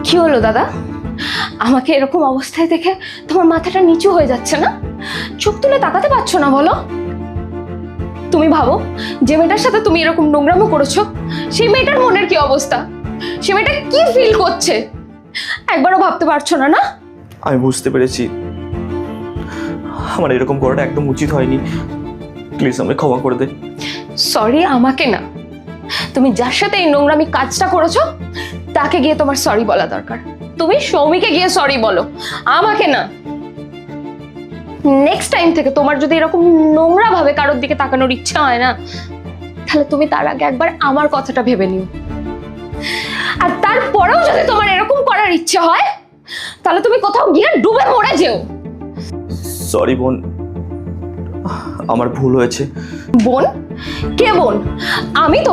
কি হলো দাদা? আমাকে এরকম অবস্থায় দেখে তোমার মাথাটা নিচু হয়ে যাচ্ছে না? চোখ তুলে তাকাতে পারছো না বলো? তুমি ভাবো, যে মেয়েটার সাথে তুমি এরকম নোংরামো করেছো, সেই মেয়েটার মনের কি অবস্থা? সে মেয়েটা কি ফিল করছে একবারও ভাবতে পারছো না? না আমি বুঝতে পেরেছি আমার এরকম করাটা একদম উচিত হয়নি। প্লিজ আমাকে ক্ষমা করে দে। সরি আমাকে না, তুমি যার সাথে এই নোংরামি কাজটা করেছো তাকে গিয়ে তোমার সরি বলা দরকার। তুমি সৌমিকে গিয়ে সরি বলো, আমাকে না। নেক্সট টাইম থেকে তোমার যদি এরকম নোংরা ভাবে কারোর দিকে তাকানোর ইচ্ছা হয় না, তাহলে তুমি তার আগে একবার আমার কথাটা ভেবে নিও। আর তারপরেও যদি তোমার এরকম করার ইচ্ছে হয়, তাহলে তুমি কোথাও গিয়ে ডুবে মরে যেও। সরি বোন, আমার ভুল হয়েছে। বোন? কে বোন? আমি তো